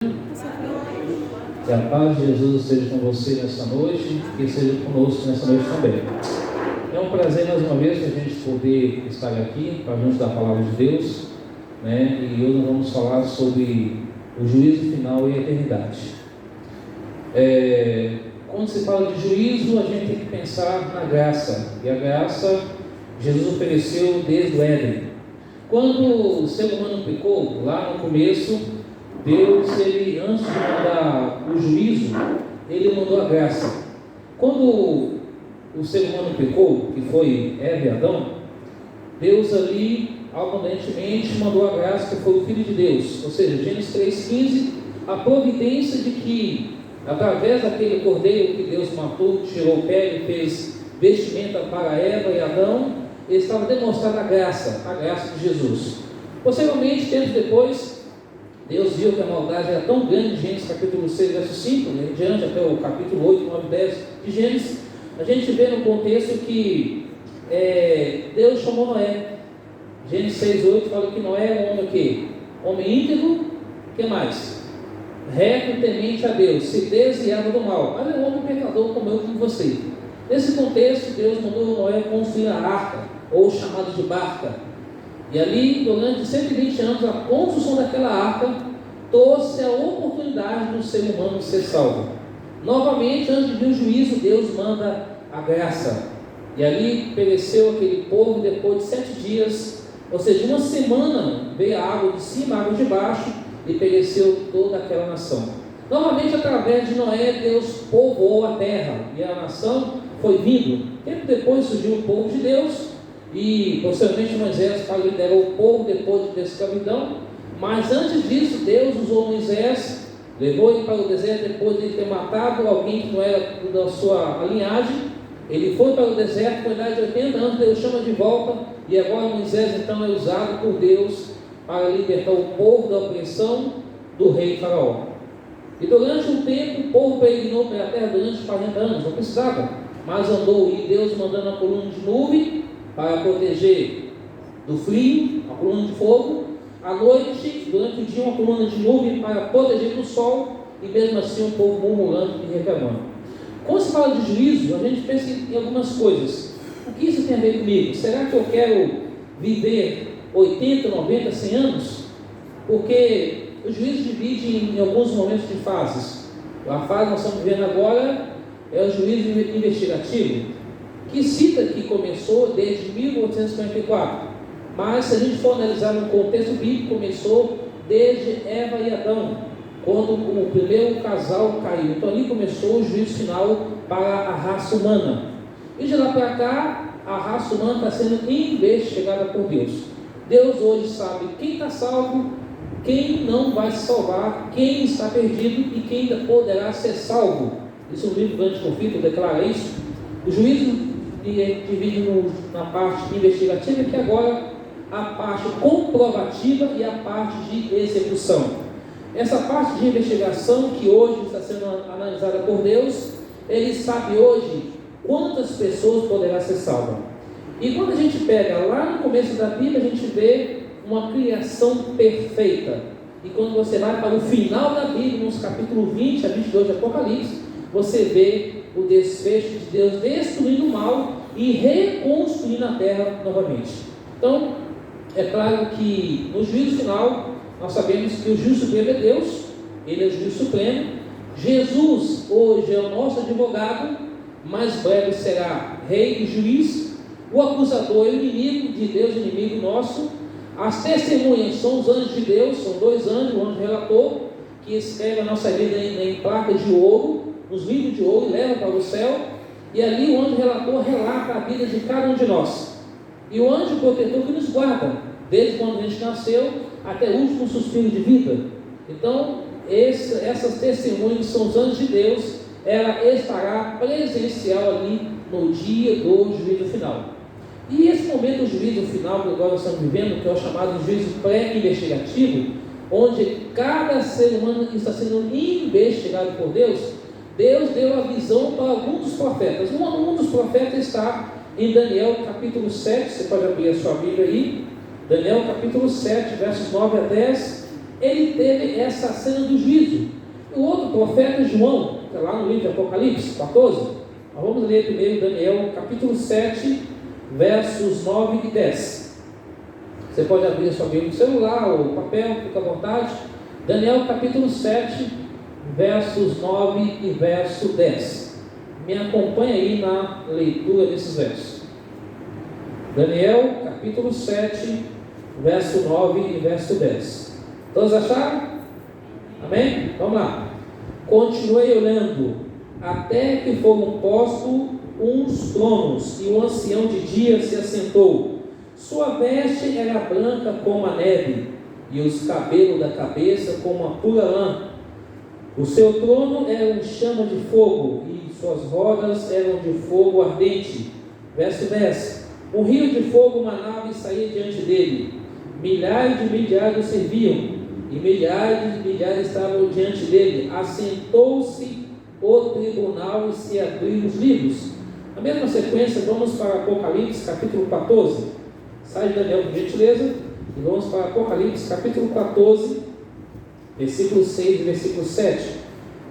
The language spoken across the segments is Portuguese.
Que a paz de Jesus esteja com você nessa noite e esteja conosco nessa noite também. É um prazer mais uma vez a gente poder estar aqui para junto da palavra de Deus, né? E hoje nós vamos falar sobre o juízo final e a eternidade. Quando se fala de juízo, a gente tem que pensar na graça, e a graça Jesus ofereceu desde o Éden. Quando o ser humano pecou, lá no começo, Deus, antes de mandar o juízo, Ele mandou a graça. Quando o ser humano pecou, que foi Eva e Adão, Deus ali, abundantemente, mandou a graça, que foi o Filho de Deus. Ou seja, Gênesis 3,15, a providência de que, através daquele cordeiro que Deus matou, tirou pele e fez vestimenta para Eva e Adão, estava demonstrada a graça de Jesus. Possivelmente, tempos depois, Deus viu que a maldade era tão grande, Gênesis capítulo 6, verso 5, né, diante até o capítulo 8, 9, 10 de Gênesis, a gente vê no contexto que Deus chamou Noé. Gênesis 6, 8 fala que Noé era um homem o quê? Homem íntegro, o que mais? Reto e temente a Deus, se desviava do mal. Mas é um homem pecador como eu, como você. Nesse contexto, Deus mandou Noé construir a arca, ou chamado de barca. E ali, durante 120 anos, a construção daquela arca trouxe a oportunidade do ser humano ser salvo. Novamente, antes de vir o juízo, Deus manda a graça. E ali pereceu aquele povo depois de 7 dias, ou seja, uma semana, veio a água de cima, a água de baixo, e pereceu toda aquela nação. Novamente, através de Noé, Deus povoou a terra, e a nação foi vindo. Tempo depois surgiu o povo de Deus, e posteriormente Moisés para liderar o povo depois da escravidão. Mas antes disso, Deus usou Moisés, levou ele para o deserto depois de ter matado alguém que não era da sua linhagem. Ele foi para o deserto com a idade de 80 anos, Deus chama de volta, e agora Moisés então é usado por Deus para libertar o povo da opressão do rei Faraó. E durante um tempo o povo peregrinou pela terra durante 40 anos, não precisava, mas andou, e Deus mandando a coluna de nuvem para proteger do frio, a coluna de fogo, à noite, durante o dia, uma coluna de nuvem para proteger do sol, e mesmo assim o povo murmurando e reclamando. Quando se fala de juízo, a gente pensa em algumas coisas. O que isso tem a ver comigo? Será que eu quero viver 80, 90, 100 anos? Porque o juízo divide em alguns momentos de fases. A fase que nós estamos vivendo agora é o juízo investigativo, que cita que começou desde 1844, mas se a gente for analisar no contexto bíblico, começou desde Eva e Adão, quando o primeiro casal caiu. Então ali começou o juízo final para a raça humana, e de lá para cá a raça humana está sendo investigada por Deus. Deus hoje sabe quem está salvo, quem não vai se salvar, quem está perdido e quem ainda poderá ser salvo. Isso é um livro Grande Conflito, declara isso. O juízo divide na parte investigativa, que agora a parte comprovativa e a parte de execução. Essa parte de investigação, que hoje está sendo analisada por Deus, Ele sabe hoje quantas pessoas poderá ser salvas. E quando a gente pega lá no começo da Bíblia, a gente vê uma criação perfeita. E quando você vai para o final da Bíblia, nos capítulos 20 a 22 de Apocalipse, você vê o desfecho de Deus destruindo o mal e reconstruindo a terra novamente. Então, é claro que no juízo final, nós sabemos que o juiz supremo é Deus, Ele é o juiz supremo. Jesus hoje é o nosso advogado, mais breve será rei e juiz. O acusador é o inimigo de Deus, inimigo nosso. As testemunhas são os anjos de Deus, são 2 anjos, o anjo relator, que escreve a nossa vida em placas de ouro, nos livros de ouro, e leva para o céu. E ali o anjo relator relata a vida de cada um de nós. E o anjo protetor que nos guarda, desde quando a gente nasceu até o último suspiro de vida. Então, essas testemunhas são os anjos de Deus. Ela estará presencial ali no dia do juízo final. E esse momento do juízo final que agora estamos vivendo, que é o chamado juízo pré-investigativo, onde cada ser humano está sendo investigado por Deus, Deus deu a visão para alguns dos profetas. Um dos profetas está em Daniel capítulo 7, você pode abrir a sua Bíblia aí, Daniel capítulo 7, versos 9 a 10, ele teve essa cena do juízo. O outro profeta, João, que é lá no livro de Apocalipse 14, nós vamos ler primeiro Daniel, capítulo 7, versos 9 e 10. Você pode abrir a sua Bíblia no celular ou papel, fica à vontade. Daniel, capítulo 7, versos 9 e verso 10. Me acompanha aí na leitura desses versos. Daniel, capítulo 7, verso 9 e verso 10. Todos acharam? Amém? Vamos lá. Continuei olhando, até que foram postos uns tronos, e o ancião de dias se assentou. Sua veste era branca como a neve, e os cabelos da cabeça como a pura lã. O seu trono era um chama de fogo, e suas rodas eram de fogo ardente. Verso 10. Um rio de fogo manava e saía diante dele. Milhares de milhares o serviam, e milhares de milhares estavam diante dele. Assentou-se o tribunal e se abriu os livros. Na mesma sequência, vamos para Apocalipse, capítulo 14. Sai de Daniel, por gentileza, e vamos para Apocalipse, capítulo 14, versículo 6 e versículo 7.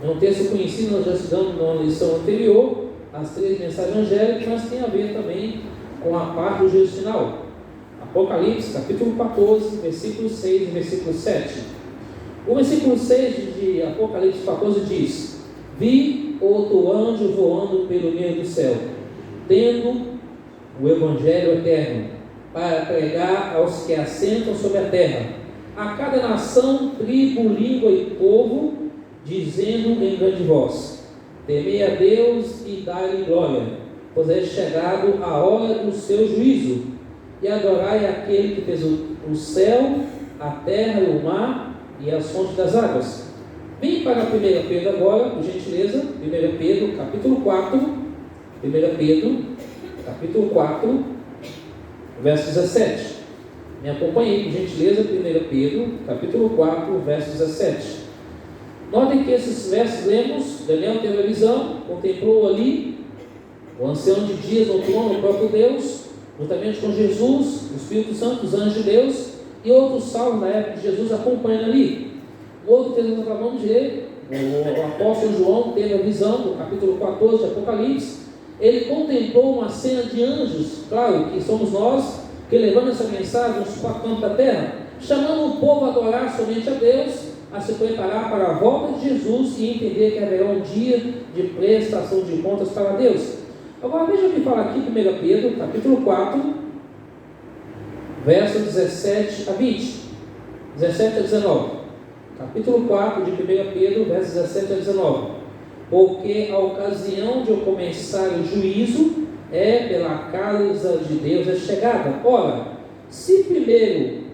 É um texto conhecido, nós já estudamos na lição anterior, as 3 mensagens angélicas, mas tem a ver também com a parte do juízo final. Apocalipse, capítulo 14, versículo 6 e versículo 7. O versículo 6 de Apocalipse 14 diz: vi outro anjo voando pelo meio do céu, tendo o evangelho eterno, para pregar aos que assentam sobre a terra, a cada nação, tribo, língua e povo, dizendo em grande voz: temei a Deus e dai-lhe glória, pois é chegado a hora do seu juízo, e adorai aquele que fez o céu, a terra e o mar e as fontes das águas. Vem para 1 Pedro agora, por gentileza. 1 Pedro, capítulo 4. 1 Pedro, capítulo 4, verso 17. Me acompanhe aí, por gentileza. 1 Pedro, capítulo 4, verso 17. Notem que esses versos lemos. Daniel teve a visão, contemplou ali o ancião de dias no trono, o próprio Deus, juntamente com Jesus, o Espírito Santo, os anjos de Deus, e outros salvos na época de Jesus acompanhando ali. O outro que nós acabamos de ler, o apóstolo João teve a visão do capítulo 14 de Apocalipse. Ele contemplou uma cena de anjos, claro que somos nós, que levando essa mensagem aos 4 cantos da terra, chamando o povo a adorar somente a Deus, a se preparar para a volta de Jesus e entender que haverá um dia de prestação de contas para Deus. Agora veja o que fala aqui 1 Pedro, capítulo 4, verso 17 a 20, 17 a 19. Capítulo 4 de 1 Pedro, versos 17 a 19. Porque a ocasião de eu começar o juízo é pela causa de Deus é chegada. Ora, se primeiro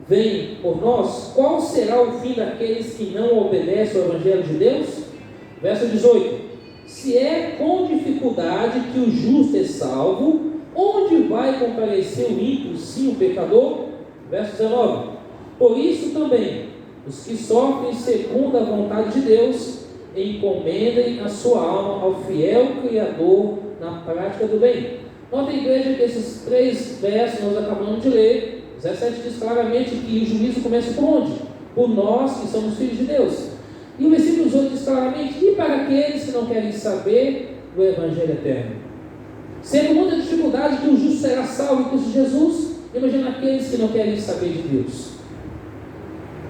vem por nós, qual será o fim daqueles que não obedecem ao Evangelho de Deus? Verso 18. Se é com dificuldade que o justo é salvo, onde vai comparecer o ímpio, sim, o pecador? Verso 19. Por isso também, os que sofrem segundo a vontade de Deus, encomendem a sua alma ao fiel Criador na prática do bem. Nota, igreja, que esses 3 versos nós acabamos de ler. 17 diz claramente que o juízo começa por onde? Por nós que somos filhos de Deus. E o versículo 18 diz claramente: e para aqueles que não querem saber do Evangelho eterno. Sendo muita dificuldade que o justo será salvo em Cristo Jesus, imagina aqueles que não querem saber de Deus.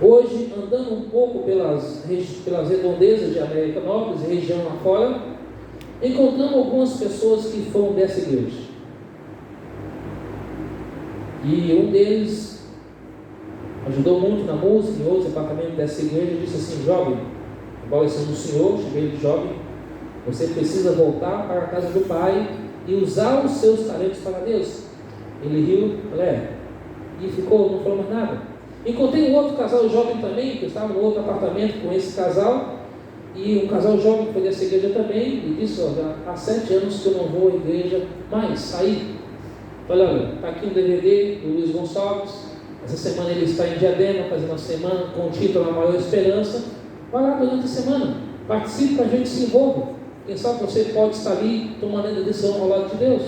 Hoje, andando um pouco pelas redondezas de Americanópolis e região lá fora, encontramos algumas pessoas que foram dessa igreja. E um deles ajudou muito na música, em outro departamento dessa igreja, disse assim: jovem, embora sendo um senhor, chamei ele de jovem, você precisa voltar para a casa do Pai e usar os seus talentos para Deus. Ele riu, e ficou, não falou mais nada. Encontrei um outro casal jovem também, que estava no outro apartamento com esse casal, e um casal jovem que foi dessa igreja também, e disse: já há 7 anos que eu não vou à igreja mais, saí. Falei: olha, está aqui um DVD do Luiz Gonçalves, essa semana ele está em Diadema, fazendo uma semana com o título A Maior Esperança. Vai lá durante a semana, participe com a gente, se envolva. Quem sabe você pode estar ali tomando a decisão ao lado de Deus.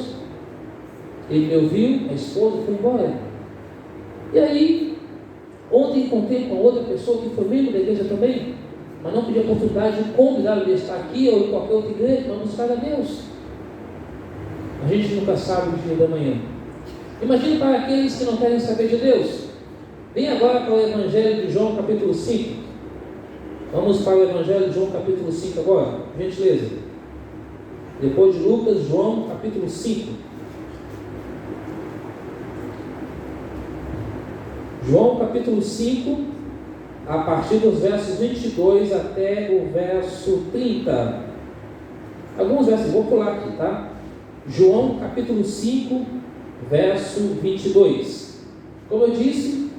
Ele me ouviu, a esposa foi embora. E aí, Ontem encontrei com outra pessoa que foi membro da igreja também, mas não tive a oportunidade de convidá-lo a estar aqui ou em qualquer outra igreja, mas buscar a Deus. A gente nunca sabe o dia da manhã. Imagine para aqueles que não querem saber de Deus. Vem agora para o Evangelho de João, capítulo 5. Vamos para o Evangelho de João, capítulo 5 agora, por gentileza. Depois de Lucas, João, capítulo 5. João, capítulo 5, a partir dos versos 22 até o verso 30. Alguns versos, vou pular aqui, tá? João, capítulo 5, verso 22. Como eu disse,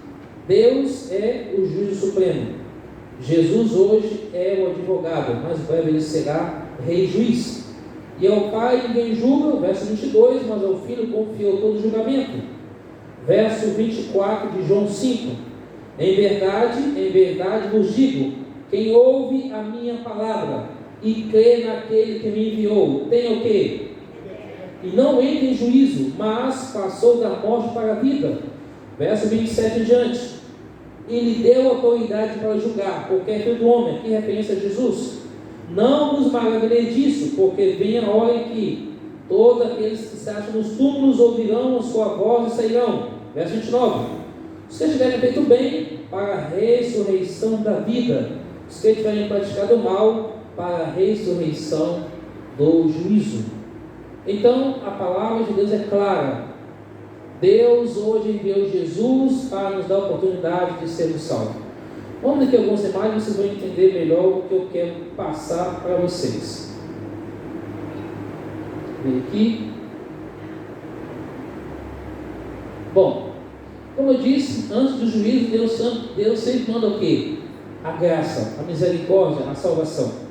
Deus é o juiz supremo. Jesus hoje é o advogado, mas breve ele será rei e juiz. E ao Pai ninguém julga, verso 22, mas ao Filho confiou todo o julgamento. Verso 24 de João 5. Em verdade vos digo, quem ouve a minha palavra e crê naquele que me enviou, tem o quê? E não entra em juízo, mas passou da morte para a vida. Verso 27 em diante. E lhe deu autoridade para julgar, porque é filho do homem. Aqui referência a Jesus. Não vos maravilhei disso, porque vem a hora em que todos aqueles que se acham nos túmulos ouvirão a sua voz e sairão. Verso 29. Os que tiverem feito bem, para a ressurreição da vida. Os que tiverem praticado o mal, para a ressurreição do juízo. Então, a palavra de Deus é clara. Deus hoje enviou Jesus para nos dar a oportunidade de sermos salvos. Vamos aqui algumas imagens, vocês vão entender melhor o que eu quero passar para vocês. Vem aqui. Bom, como eu disse, antes do juízo, Deus sempre manda o quê? A graça, a misericórdia, a salvação.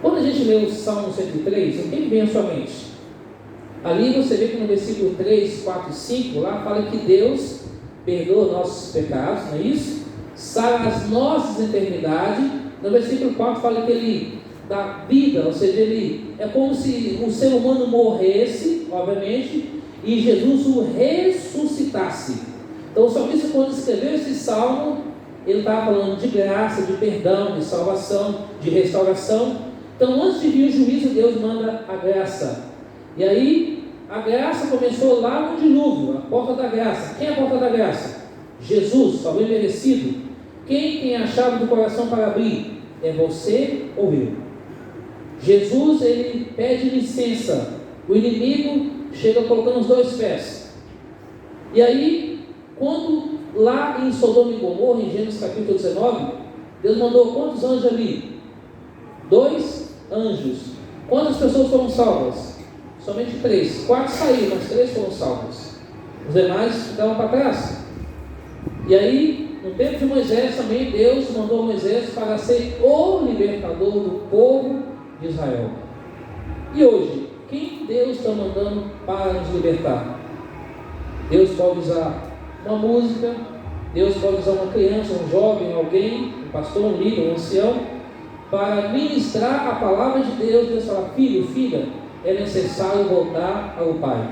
Quando a gente lê o Salmo 103, o que vem à sua mente? Ali você vê que no versículo 3, 4 e 5, lá fala que Deus perdoa nossos pecados, não é isso? Sara as nossas enfermidades. No versículo 4 fala que Ele dá vida, ou seja, Ele é como se o ser humano morresse, obviamente, e Jesus o ressuscitasse. Então o salmista, quando escreveu esse salmo, ele estava falando de graça, de perdão, de salvação, de restauração. Então antes de vir o juízo, Deus manda a graça. E aí, a graça começou lá no dilúvio, a porta da graça. Quem é a porta da graça? Jesus, salvo merecido. Quem tem a chave do coração para abrir? É você ou eu? Jesus, ele pede licença. O inimigo chega colocando os dois pés. E aí, quando lá em Sodoma e Gomorra, em Gênesis capítulo 19, Deus mandou quantos anjos ali? 2 anjos. Quantas pessoas foram salvas? Somente 3. 4 saíram, mas 3 foram salvos. Os demais ficaram para trás. E aí, no tempo de Moisés também, Deus mandou Moisés para ser o libertador do povo de Israel. E hoje, quem Deus está mandando para nos libertar? Deus pode usar uma música, Deus pode usar uma criança, um jovem, alguém, um pastor, um líder, um ancião, para ministrar a palavra de Deus. Deus fala: filho, filha, é necessário voltar ao Pai.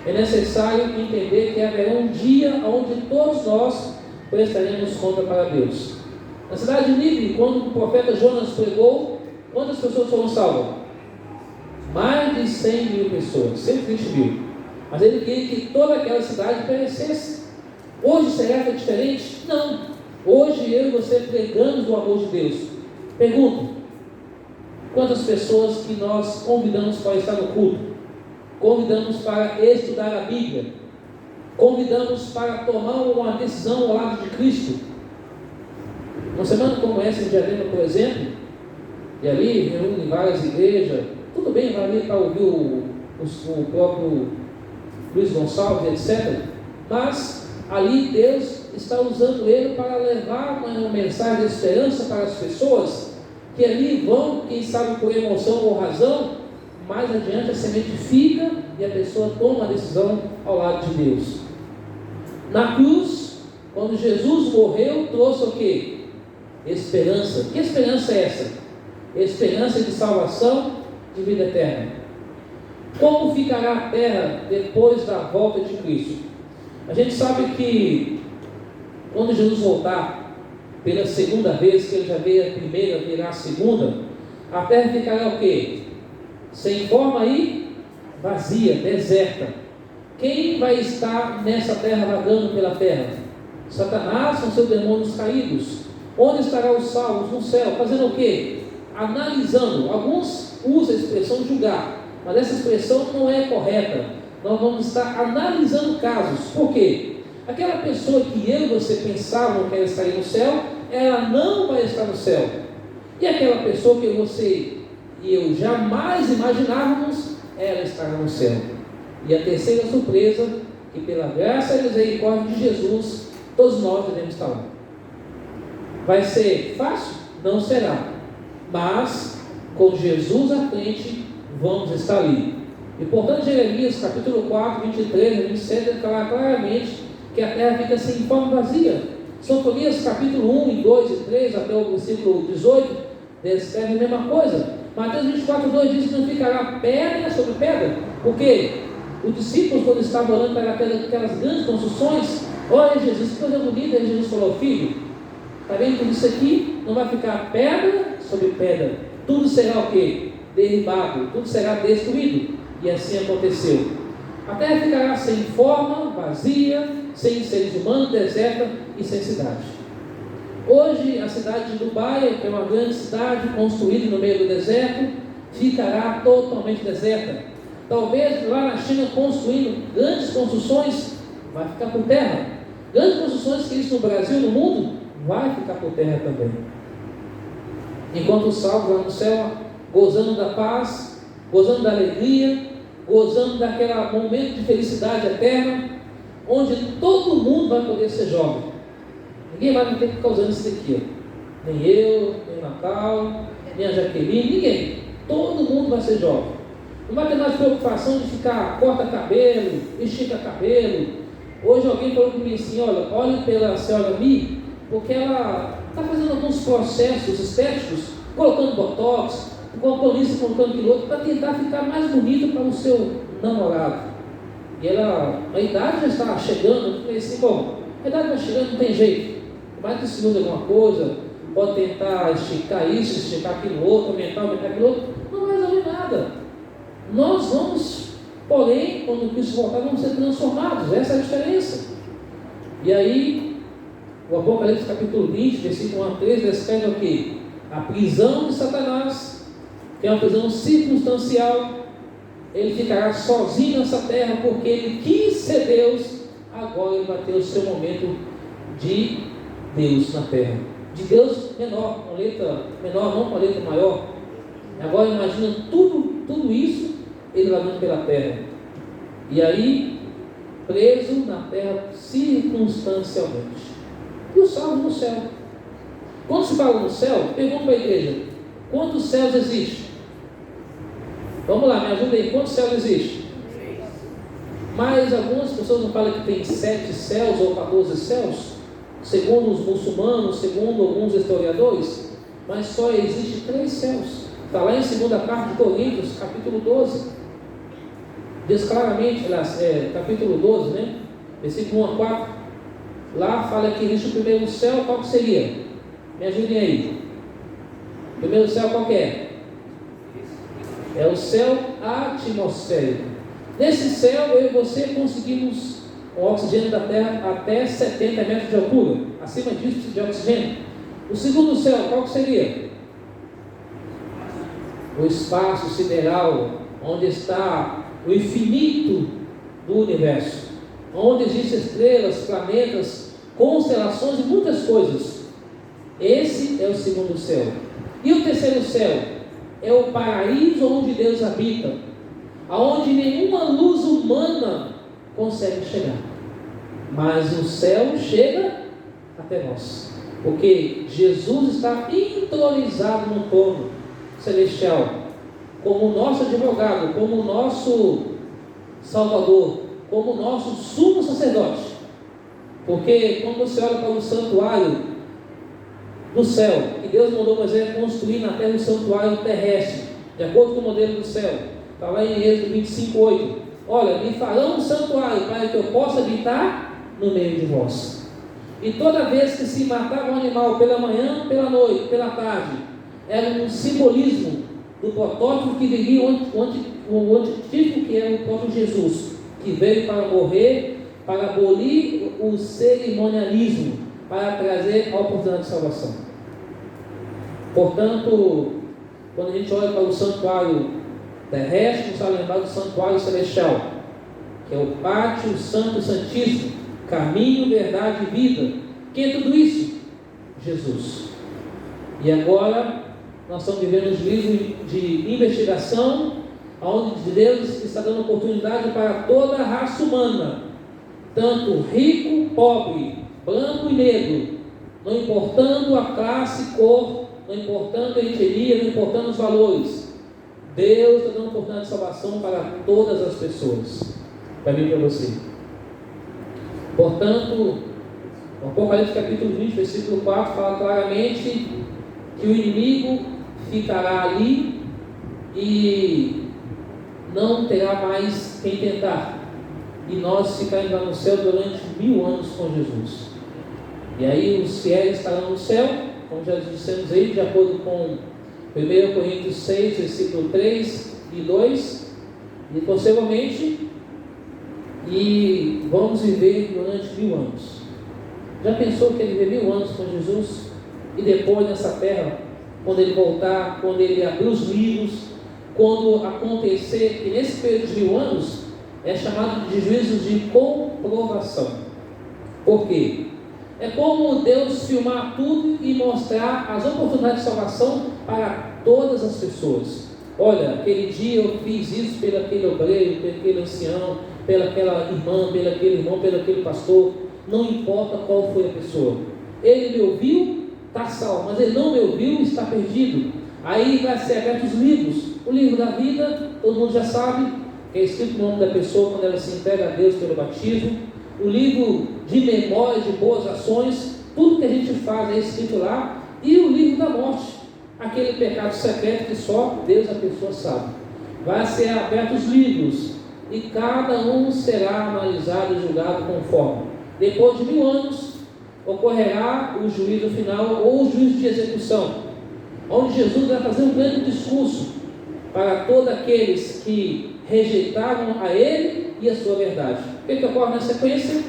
É necessário entender que haverá um dia onde todos nós prestaremos conta para Deus. Na cidade de Nínive, quando o profeta Jonas pregou, quantas pessoas foram salvas? Mais de 100 mil pessoas, 120 mil. Mas ele queria que toda aquela cidade perecesse. Hoje será que é diferente? Não. Hoje eu e você pregamos o amor de Deus. Pergunto: quantas pessoas que nós convidamos para estar no culto? Convidamos para estudar a Bíblia? Convidamos para tomar uma decisão ao lado de Cristo? Uma semana como essa em Diadema, por exemplo, e ali reúne várias igrejas, tudo bem, vai ali para ouvir o próprio Luiz Gonçalves, etc. Mas ali Deus está usando ele para levar uma mensagem de esperança para as pessoas, que ali vão, quem sabe por emoção ou razão, mais adiante a semente fica e a pessoa toma a decisão ao lado de Deus. Na cruz, quando Jesus morreu, trouxe o quê? Esperança. Que esperança é essa? Esperança de salvação, de vida eterna. Como ficará a terra depois da volta de Cristo? A gente sabe que quando Jesus voltar pela segunda vez, que ele já veio a primeira, virá a segunda, a terra ficará o quê? Sem forma e vazia, deserta. Quem vai estar nessa terra, vagando pela terra? Satanás com seus demônios caídos. Onde estarão os salvos? No céu. Fazendo o quê? Analisando. Alguns usam a expressão julgar, mas essa expressão não é correta. Nós vamos estar analisando casos. Por quê? Aquela pessoa que eu e você pensavam que ela estaria no céu, ela não vai estar no céu. E aquela pessoa que você e eu jamais imaginávamos, ela estará no céu. E a terceira surpresa, que pela graça e misericórdia de Jesus, todos nós devemos estar lá. Vai ser fácil? Não será. Mas, com Jesus à frente, vamos estar ali. E portanto, Jeremias, capítulo 4, 23 a 27, declara claramente que a terra fica sem forma vazia. Sofonias, capítulo 1, 2 e 3, até o versículo 18, descreve a mesma coisa. Mateus 24, 2 diz que não ficará pedra sobre pedra. Porque os discípulos, quando estavam olhando para aquelas grandes construções, olha Jesus, que coisa bonita. E Jesus falou: filho, está vendo tudo isso aqui? Não vai ficar pedra sobre pedra. Tudo será o quê? Derribado. Tudo será destruído. E assim aconteceu. A terra ficará sem forma, vazia, sem seres humanos, deserta e sem cidade. Hoje a cidade de Dubai, que é uma grande cidade construída no meio do deserto, ficará totalmente deserta. Talvez lá na China, construindo grandes construções, vai ficar por terra. Grandes construções que existe no Brasil, no mundo, vai ficar por terra também. Enquanto os salvos lá no céu, gozando da paz, gozando da alegria, gozando daquele momento de felicidade eterna, onde todo mundo vai poder ser jovem. Ninguém vai ter que ficar usando isso daqui, ó. Nem eu, nem o Natal, nem a Jaqueline, ninguém. Todo mundo vai ser jovem. Não vai ter mais preocupação de ficar corta cabelo, estica cabelo. Hoje alguém falou comigo assim: olhe pela senhora Mi, porque ela está fazendo alguns processos estéticos, colocando botox, colocando isso, colocando aquilo outro, para tentar ficar mais bonito para o seu namorado. E ela, a idade já está chegando. Eu falei assim: bom, a idade vai chegando, não tem jeito. Mas que se usa alguma coisa, pode tentar esticar isso, esticar aquilo outro, aumentar aquilo outro, não vai resolver nada. Nós vamos, porém, quando Cristo voltar, vamos ser transformados. Essa é a diferença. E aí, o Apocalipse capítulo 20, versículo 1 a 3, descreve o quê? A prisão de Satanás, que é uma prisão circunstancial. Ele ficará sozinho nessa terra, porque ele quis ser Deus. Agora ele vai ter o seu momento de Deus na terra, de Deus menor, com letra menor, não com a letra maior. Agora imagina tudo isso, ele vagando pela terra, e aí preso na terra circunstancialmente. E os salvos no céu. Quando se fala no céu, pergunta para a igreja: quantos céus existem? Vamos lá, me ajuda aí, quantos céus existem? Mas algumas pessoas não falam que tem 7 céus ou 14 céus, segundo os muçulmanos, segundo alguns historiadores, mas só existe 3 céus. Está lá em 2ª carta de Coríntios, capítulo 12. Diz claramente, capítulo 12, né? Versículo 1 a 4. Lá fala que existe o primeiro céu. Qual que seria? Me ajudem aí. O primeiro céu qual que é? É o céu atmosférico. Nesse céu, eu e você conseguimos o oxigênio da Terra até 70 metros de altura. Acima disso, precisa de oxigênio. O segundo céu, qual que seria? O espaço sideral, onde está o infinito do universo, onde existem estrelas, planetas, constelações e muitas coisas. Esse é o segundo céu. E o terceiro céu? É o paraíso onde Deus habita, aonde nenhuma luz humana consegue chegar, mas o céu chega até nós, porque Jesus está entronizado no trono celestial, como o nosso advogado, como o nosso Salvador, como o nosso sumo sacerdote. Porque quando você olha para o santuário do céu, que Deus mandou Moisés construir na terra um santuário terrestre, de acordo com o modelo do céu, está lá em Êxodo 25:8. Olha, me farão um santuário para que eu possa habitar no meio de vós. E toda vez que se matava um animal pela manhã, pela noite, pela tarde, era um simbolismo do protótipo que viria o antitípico, que era o próprio Jesus, que veio para morrer, para abolir o cerimonialismo, para trazer a oportunidade de salvação. Portanto, quando a gente olha para o santuário terrestre, não está lembrado do santuário celestial, que é o pátio santo e santíssimo, caminho, verdade e vida. Quem é tudo isso? Jesus. E agora nós estamos vivendo um livro de investigação, onde Deus está dando oportunidade para toda a raça humana, tanto rico, pobre, branco e negro, não importando a classe, cor, não importando a etnia, não importando os valores. Deus está dando oportunidade de salvação para todas as pessoas, para mim e para você. Portanto, o Apocalipse capítulo 20, versículo 4 fala claramente que o inimigo ficará ali e não terá mais quem tentar, e nós ficaremos lá no céu durante 1000 anos com Jesus. E aí os fiéis estarão no céu, como já dissemos aí, de acordo com 1 Coríntios 6, versículo 3 e 2, e possivelmente, e vamos viver durante 1000 anos. Já pensou que ele viver 1000 anos com Jesus? E depois nessa terra, quando ele voltar, quando ele abrir os livros, quando acontecer, que nesse período de 1000 anos é chamado de juízo de comprovação. Por quê? É como Deus filmar tudo e mostrar as oportunidades de salvação para todas as pessoas. Olha, aquele dia eu fiz isso pelo aquele obreiro, pelo aquele ancião, pela aquela irmã, pelo aquele irmão, pelo aquele pastor. Não importa qual foi a pessoa. Ele me ouviu, está salvo, mas ele não me ouviu, está perdido. Aí vai ser aberto os livros. O livro da vida, todo mundo já sabe, que é escrito o nome da pessoa quando ela se entrega a Deus pelo batismo. O livro de memórias de boas ações, tudo que a gente faz é escrito lá. E o livro da morte, aquele pecado secreto que só Deus, a pessoa, sabe. Vai ser aberto os livros e cada um será analisado e julgado conforme. Depois de 1000 anos ocorrerá o juízo final ou o juízo de execução, onde Jesus vai fazer um grande discurso para todos aqueles que rejeitaram a Ele e a sua verdade. O que ocorre na sequência?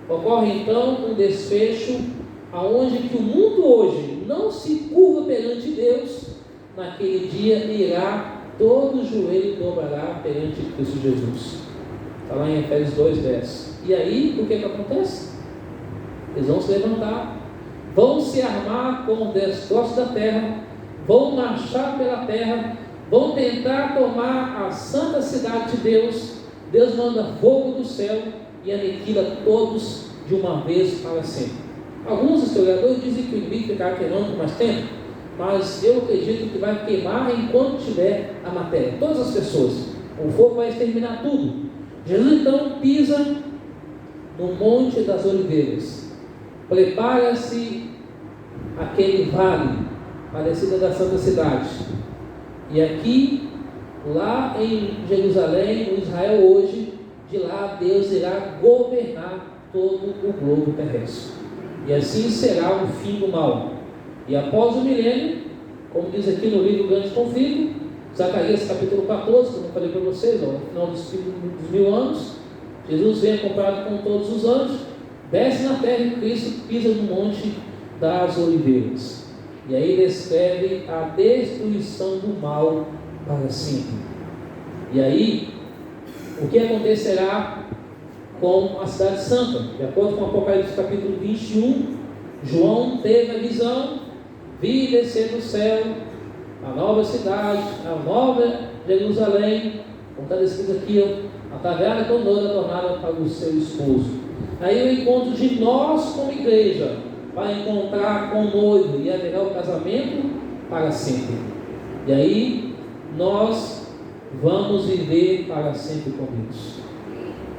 Ocorre então um desfecho aonde que o mundo hoje não se curva perante Deus. Naquele dia irá todo joelho dobrará perante Cristo Jesus. Está lá em Efésios 2:10. E aí, o que acontece? Eles vão se levantar, vão se armar com os destroços da terra, vão marchar pela terra, vão tentar tomar a santa cidade de Deus. Deus manda fogo do céu e aniquila todos de uma vez para sempre. Alguns historiadores dizem que o inimigo ficará queimando por mais tempo, mas eu acredito que vai queimar enquanto tiver a matéria, todas as pessoas. O fogo vai exterminar tudo. Jesus então pisa no Monte das Oliveiras. Prepara-se aquele vale, a descida da santa cidade. E aqui, lá em Jerusalém, no Israel hoje, de lá Deus irá governar todo o globo terrestre. E assim será o fim do mal. E após o milênio, como diz aqui no livro Grande Conflito, Zacarias capítulo 14, como eu falei para vocês, no final dos 1000 anos, Jesus vem acompanhado com todos os anjos, desce na terra e Cristo pisa no Monte das Oliveiras. E aí descreve a destruição do mal para sempre. E aí, o que acontecerá com a cidade santa? De acordo com Apocalipse capítulo 21, João teve a visão, vi descer do céu a nova cidade, a nova Jerusalém, como está descrito aqui, a taverna com noiva tornada para o seu esposo. Aí o encontro de nós como igreja, vai encontrar com o noivo e haverá o casamento para sempre. E aí nós vamos viver para sempre com Deus.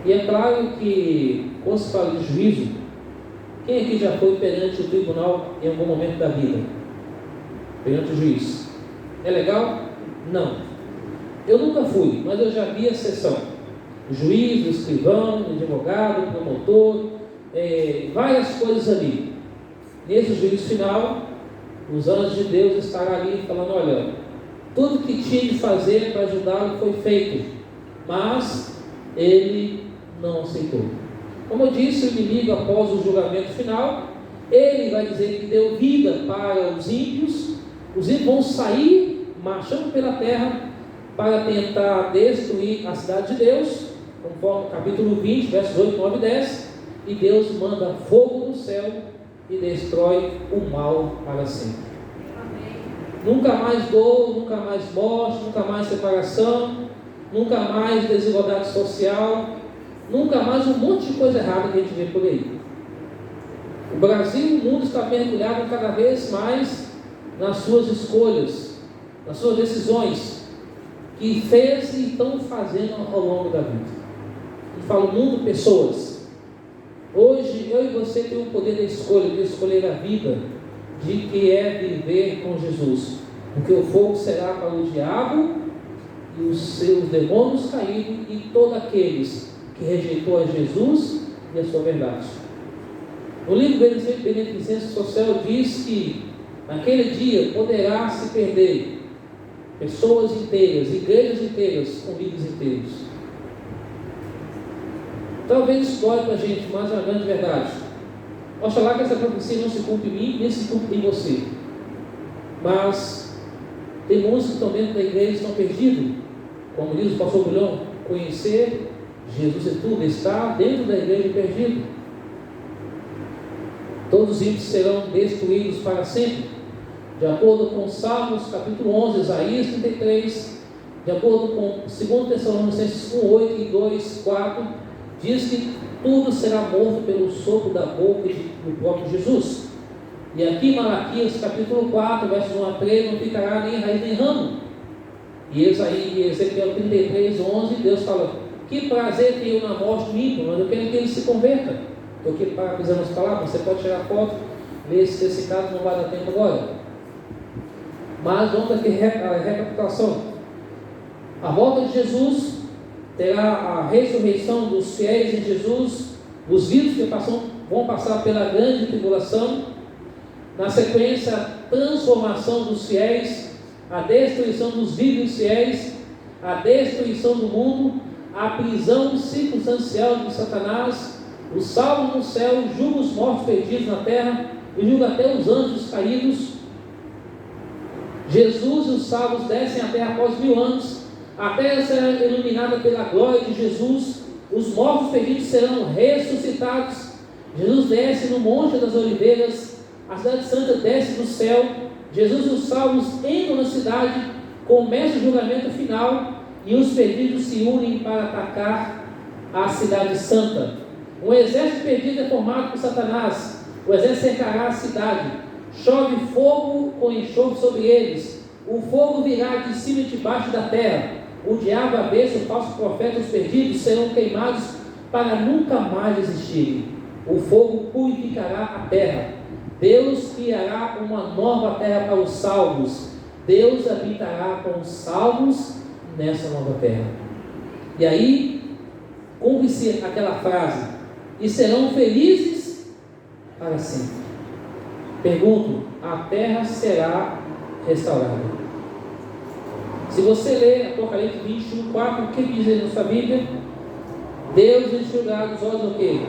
E é claro que, quando se fala de juízo, quem aqui já foi perante o tribunal em algum momento da vida? Perante o juiz. É legal? Não. Eu nunca fui, mas eu já vi a sessão. O juiz, o escrivão, o advogado, o promotor, várias coisas ali. Nesse juízo final, os anjos de Deus estarão ali falando: olha, tudo que tinha de fazer para ajudá-lo foi feito, mas ele não aceitou. Como eu disse, o inimigo, após o julgamento final, ele vai dizer que deu vida para os ímpios. Os ímpios vão sair marchando pela terra para tentar destruir a cidade de Deus, conforme capítulo 20, versos 8, 9 e 10, e Deus manda fogo do céu e destrói o mal para sempre. Amém. Nunca mais dor, nunca mais morte, nunca mais separação, nunca mais desigualdade social, nunca mais um monte de coisa errada que a gente vê por aí. O Brasil e o mundo está mergulhado cada vez mais nas suas escolhas, nas suas decisões, que fez e estão fazendo ao longo da vida. Eu falo mundo, pessoas. Hoje eu e você temos o poder da escolha, de escolher a vida, de que é viver com Jesus, porque o fogo será para o diabo e os seus demônios caídos e todos aqueles que rejeitou a Jesus e a sua verdade. O livro Beneficência Social diz que naquele dia poderá se perder pessoas inteiras, igrejas inteiras, convívios inteiros. Talvez isso dói para a gente, mas é uma grande verdade. Oxalá que essa profecia não se cumpre em mim, nem se cumpre em você. Mas tem muitos que estão dentro da igreja e estão perdidos. Como diz o pastor Bulhão, conhecer Jesus é tudo, está dentro da igreja perdido. Todos os ímpios serão destruídos para sempre, de acordo com Salmos capítulo 11, Isaías 33, de acordo com 2 Tessalonicenses 1, 8 e 2, 4, diz que tudo será morto pelo sopro da boca do próprio Jesus. E aqui em Malaquias capítulo 4, versos 1 a 3, não ficará nem raiz nem ramo. E Ezequiel 33, 11, Deus fala: que prazer tem eu na morte do ímpio, mas eu quero que ele se converta. Estou aqui parafraseando as palavras, você pode tirar a foto, ler esse caso, não vai dar tempo agora. Mas vamos aqui a recapitulação. A volta de Jesus terá a ressurreição dos fiéis em Jesus, os vivos que vão passar pela grande tribulação, na sequência a transformação dos fiéis, a destruição dos vivos fiéis, a destruição do mundo, a prisão circunstancial de Satanás, os salvos no céu, julga os mortos perdidos na terra e julga até os anjos caídos. Jesus e os salvos descem à terra após 1000 anos. A terra será iluminada pela glória de Jesus. Os mortos perdidos serão ressuscitados. Jesus desce no Monte das Oliveiras. A cidade santa desce do céu. Jesus e os salvos entram na cidade. Começa o julgamento final. E os perdidos se unem para atacar a cidade santa. Um exército perdido é formado por Satanás. O exército cercará a cidade. Chove fogo com enxofre sobre eles. O fogo virá de cima e de baixo da terra. O diabo, a besta, o falso profeta, os perdidos serão queimados para nunca mais existirem. O fogo purificará a terra. Deus criará uma nova terra para os salvos. Deus habitará com os salvos nessa nova terra. E aí, cumpre-se aquela frase: e serão felizes para sempre. Pergunto: a terra será restaurada? Se você ler Apocalipse 21, 4, o que diz aí na sua Bíblia? Deus enxugará dos olhos o quê?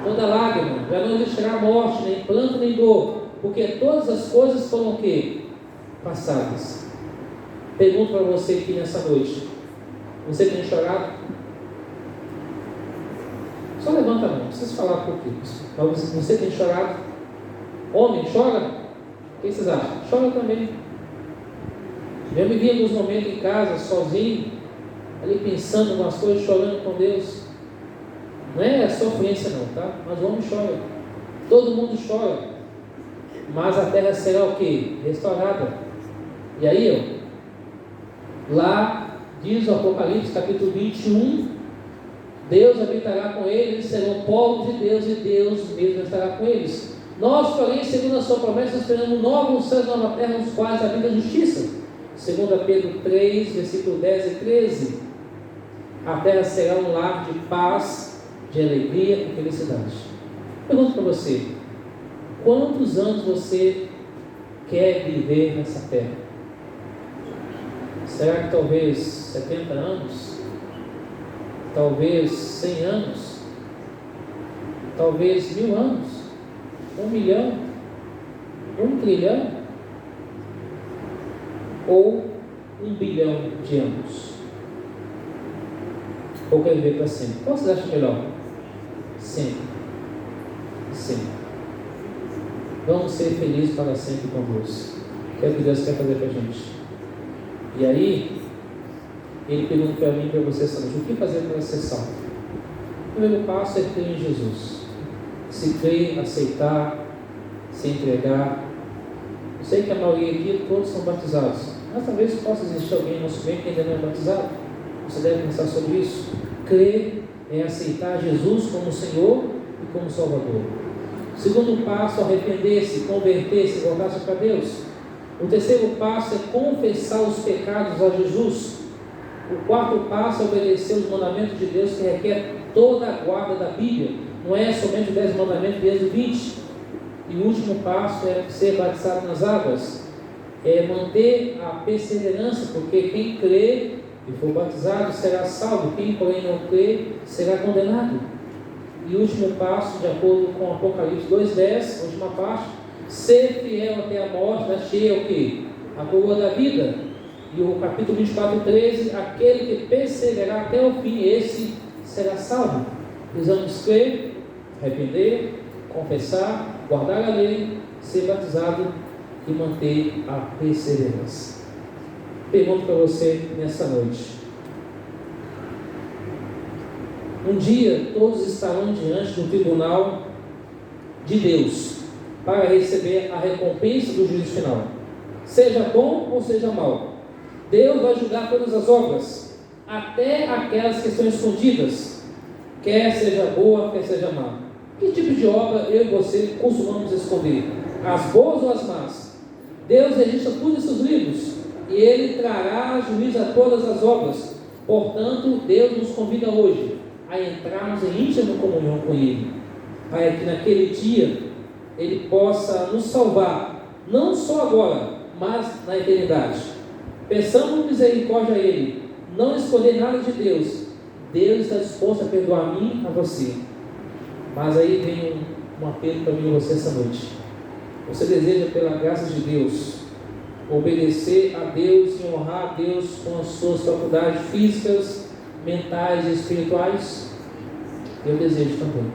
Toda lágrima, já não existirá morte, nem pranto, nem dor, porque todas as coisas foram o quê? Passadas. Pergunto para você aqui nessa noite: você tem chorado? Só levanta a mão, não precisa falar por quê. Você tem chorado? Homem, chora? O que vocês acham? Chora também. Já me vi em alguns momentos em casa, sozinho, ali pensando em umas coisas, chorando com Deus. Não é sofrência não, tá? Mas o homem chora. Todo mundo chora. Mas a terra será o quê? Restaurada. E aí, lá diz o Apocalipse capítulo 21, Deus habitará com eles, eles serão povo de Deus e Deus mesmo estará com eles. Nós, porém, segundo a sua promessa, esperamos novos céus e nova terra, nos quais habita a justiça. 2 Pedro 3, versículo 10 e 13. A terra será um lar de paz, de alegria e felicidade. Pergunto para você: quantos anos você quer viver nessa terra? Será que talvez 70 anos? Talvez 100 anos? Talvez 1000 anos? 1 milhão? 1 trilhão? Ou 1 bilhão de anos? Ou quer viver para sempre? Qual você acha melhor? Sempre. Sempre. Vamos ser felizes para sempre com Deus. Que é o que Deus quer fazer para a gente. E aí, Ele pergunta para mim e para você essa noite: o que fazer para ser salvo? O primeiro passo é crer em Jesus. Se crer, aceitar, se entregar. Eu sei que a maioria aqui, todos são batizados, mas talvez possa existir alguém no nosso meio que ainda não é batizado. Você deve pensar sobre isso. Crer é aceitar Jesus como Senhor e como Salvador. O segundo passo, arrepender-se, converter-se, voltar-se para Deus. O terceiro passo é confessar os pecados a Jesus. O quarto passo é obedecer os mandamentos de Deus, que requer toda a guarda da Bíblia. Não é somente os 10 mandamentos de Êxodo 20. E o último passo é ser batizado nas águas. É manter a perseverança, porque quem crê e for batizado será salvo. Quem, porém, não crê será condenado. E o último passo, de acordo com Apocalipse 2:10, a última parte: ser fiel até a morte, da cheia o quê? A coroa da vida. E o capítulo 24:13: aquele que perseverar até o fim, esse será salvo. Precisamos crer, arrepender, confessar, guardar a lei, ser batizado e manter a perseverança. Pergunto para você nessa noite: um dia todos estarão diante do tribunal de Deus para receber a recompensa do juízo final, seja bom ou seja mal. Deus vai julgar todas as obras, até aquelas que estão escondidas, quer seja boa, quer seja má. Que tipo de obra eu e você costumamos esconder? As boas ou as más? Deus registra tudo em seus livros e Ele trará juízo a todas as obras. Portanto, Deus nos convida hoje a entrarmos em íntima comunhão com Ele, para que naquele dia Ele possa nos salvar, não só agora, mas na eternidade. Peçamos misericórdia a Ele, não esconder nada de Deus. Deus está disposto a perdoar a mim e a você. Mas aí vem um apelo para mim e você essa noite. Você deseja, pela graça de Deus, obedecer a Deus e honrar a Deus com as suas faculdades físicas, mentais e espirituais? Eu desejo também.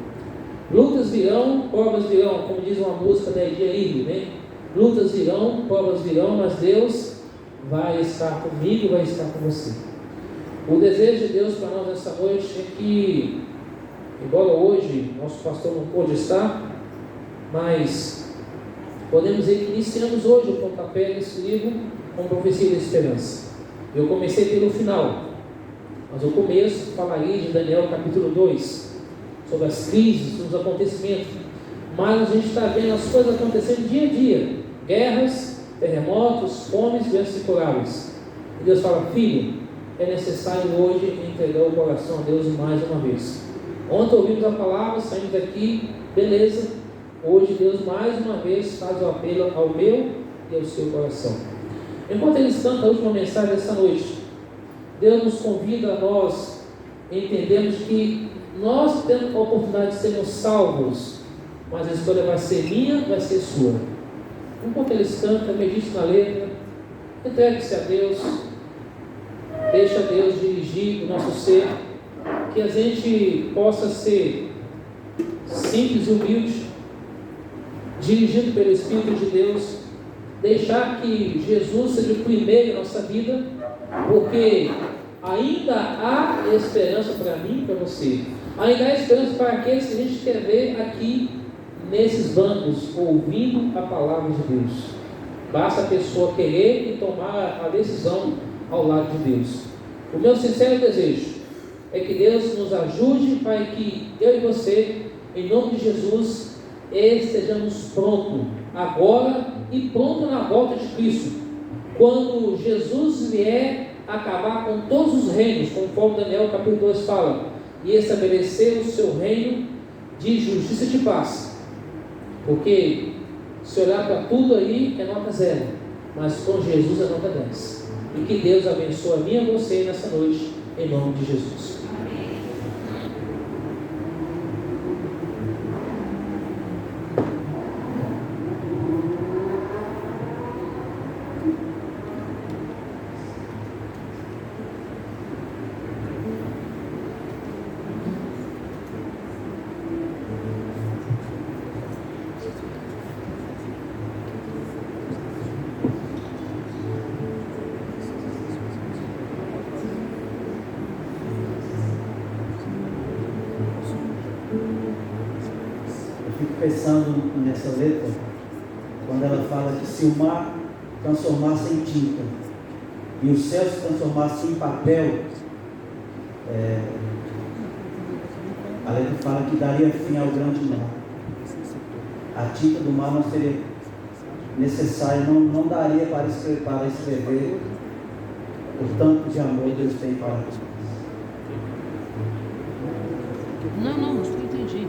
Lutas virão, provas virão, como diz uma música da Edia Irle, né? Lutas virão, provas virão, mas Deus vai estar comigo, vai estar com você. O desejo de Deus para nós nessa noite é que, embora hoje nosso pastor não pôde estar, mas podemos dizer que iniciamos hoje o pontapé desse livro com Profecia da Esperança. Eu comecei pelo final, mas o começo falaria de Daniel capítulo 2, sobre as crises, sobre os acontecimentos. Mas a gente está vendo as coisas acontecendo dia a dia: guerras, terremotos, fomes, doenças incuráveis. E Deus fala: filho, é necessário hoje entregar o coração a Deus mais uma vez. Ontem ouvimos a palavra, saímos daqui, beleza. Hoje Deus mais uma vez faz o apelo ao meu e ao seu coração. Enquanto eles cantam a última mensagem dessa noite, Deus nos convida a nós entendermos que nós temos a oportunidade de sermos salvos, mas a escolha vai ser minha, vai ser sua. Enquanto eles cantam, medite na letra, entregue-se a Deus, deixa Deus dirigir o nosso ser, que a gente possa ser simples e humilde, dirigido pelo Espírito de Deus, deixar que Jesus seja o primeiro em nossa vida, porque ainda há esperança para mim e para você, ainda há esperança para aqueles que a gente quer ver aqui nesses bancos, ouvindo a palavra de Deus. Basta a pessoa querer e tomar a decisão ao lado de Deus. O meu sincero desejo é que Deus nos ajude para que eu e você, em nome de Jesus, estejamos prontos agora e prontos na volta de Cristo, quando Jesus vier acabar com todos os reinos, conforme Daniel capítulo 2 fala, e estabelecer o seu reino de justiça e de paz, Porque se olhar para tudo aí é nota 0, mas com Jesus é nota 10. E que Deus abençoe a mim e a você nessa noite, em nome de Jesus. Pensando nessa letra, quando ela fala que se o mar transformasse em tinta e o céu se transformasse em papel, a letra fala que daria fim ao grande mar. A tinta do mar não seria necessária, não daria para escrever o tanto de amor que Deus tem para nós. Não, acho que eu entendi.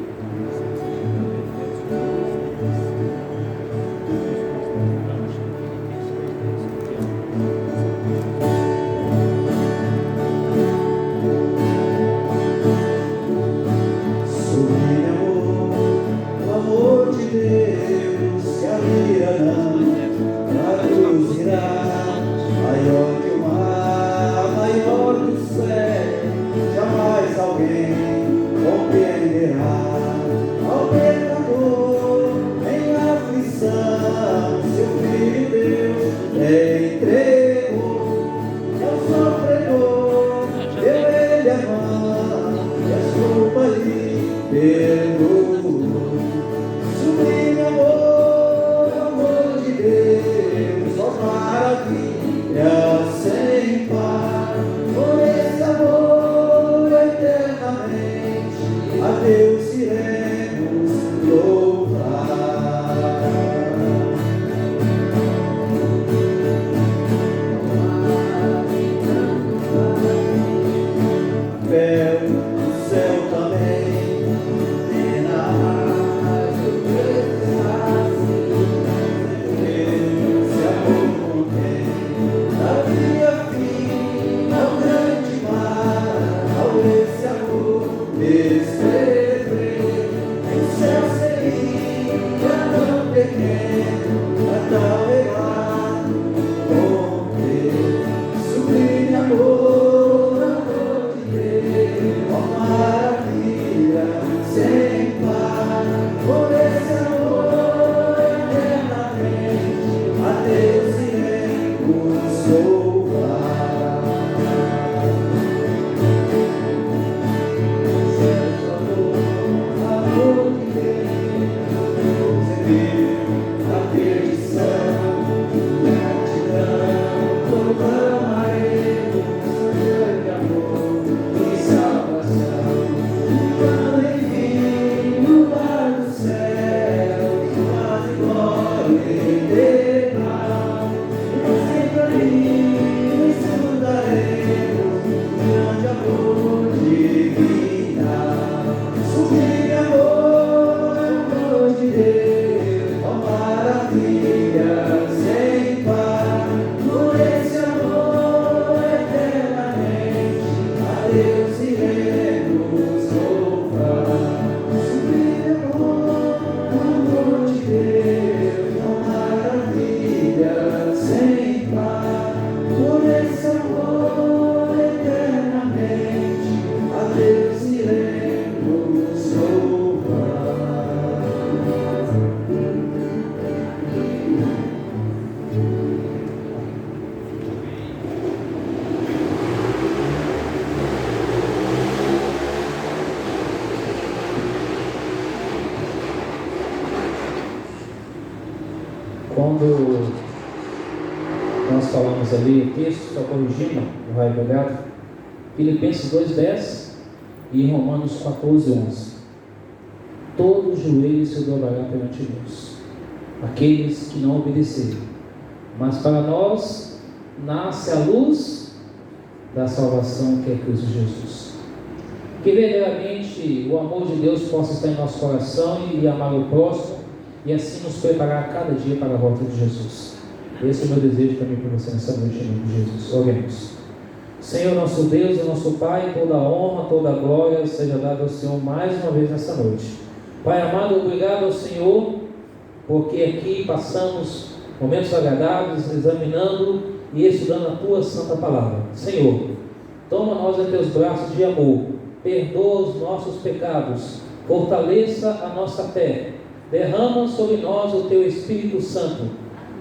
Quando nós falamos ali o texto, só corrigindo, não vai olhar, Filipenses 2,10 e Romanos 14,11. Todo joelho se dobrará perante Deus, aqueles que não obedecerem. Mas para nós nasce a luz da salvação, que é Cristo Jesus. Que verdadeiramente o amor de Deus possa estar em nosso coração e amar o próximo e assim nos preparar a cada dia para a volta de Jesus. Esse é o meu desejo também para você nessa noite, em nome de Jesus. Oremos. Senhor, nosso Deus e nosso Pai, toda a honra, toda a glória seja dada ao Senhor mais uma vez nessa noite. Pai amado, obrigado ao Senhor, porque aqui passamos momentos agradáveis, examinando e estudando a Tua Santa Palavra. Senhor, toma nós em Teus braços de amor, perdoa os nossos pecados, fortaleça a nossa fé, derrama sobre nós o Teu Espírito Santo,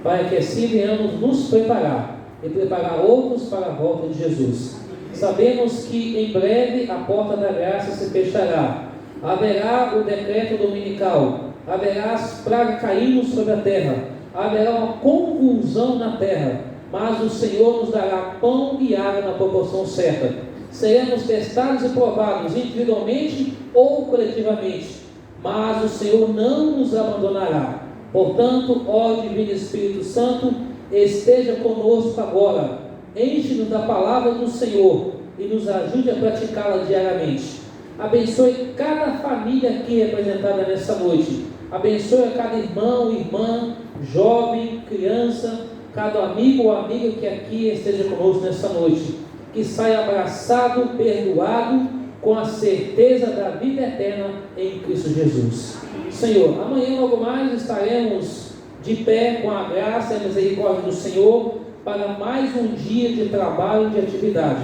para que assim venhamos nos preparar e preparar outros para a volta de Jesus. Sabemos que em breve a porta da graça se fechará, haverá o decreto dominical, haverá as pragas caindo sobre a terra, haverá uma convulsão na terra, mas o Senhor nos dará pão e água na proporção certa. Seremos testados e provados individualmente ou coletivamente, mas o Senhor não nos abandonará. Portanto, ó Divino Espírito Santo, esteja conosco agora, enche-nos da palavra do Senhor e nos ajude a praticá-la diariamente. Abençoe cada família aqui representada nessa noite, abençoe a cada irmão, irmã, jovem, criança, cada amigo ou amiga que aqui esteja conosco nessa noite, que saia abraçado, perdoado, com a certeza da vida eterna em Cristo Jesus. Senhor, amanhã logo mais estaremos de pé com a graça e a misericórdia do Senhor para mais um dia de trabalho e de atividade.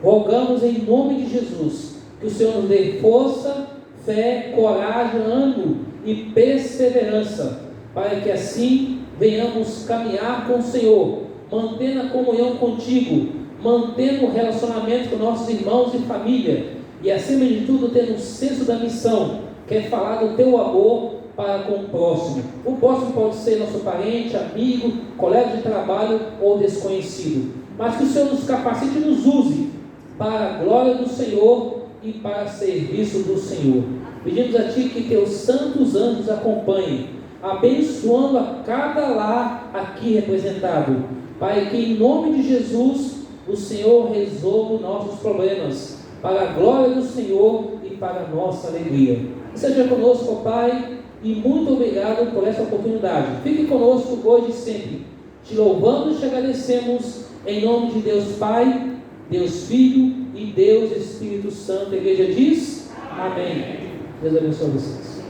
Rogamos em nome de Jesus que o Senhor nos dê força, fé, coragem, ânimo e perseverança, para que assim venhamos caminhar com o Senhor, mantendo a comunhão contigo, mantendo o relacionamento com nossos irmãos e família, e acima de tudo tendo um senso da missão, que é falar do teu amor para com o próximo. O próximo pode ser nosso parente, amigo, colega de trabalho ou desconhecido, mas que o Senhor nos capacite e nos use para a glória do Senhor e para serviço do Senhor. Pedimos a Ti que Teus santos anjos acompanhem, abençoando a cada lar aqui representado, para que em nome de Jesus o Senhor resolva nossos problemas, para a glória do Senhor e para a nossa alegria. Seja conosco, Pai, e muito obrigado por essa oportunidade. Fique conosco hoje e sempre. Te louvamos e te agradecemos em nome de Deus Pai, Deus Filho e Deus Espírito Santo. A igreja diz: amém. Deus abençoe vocês.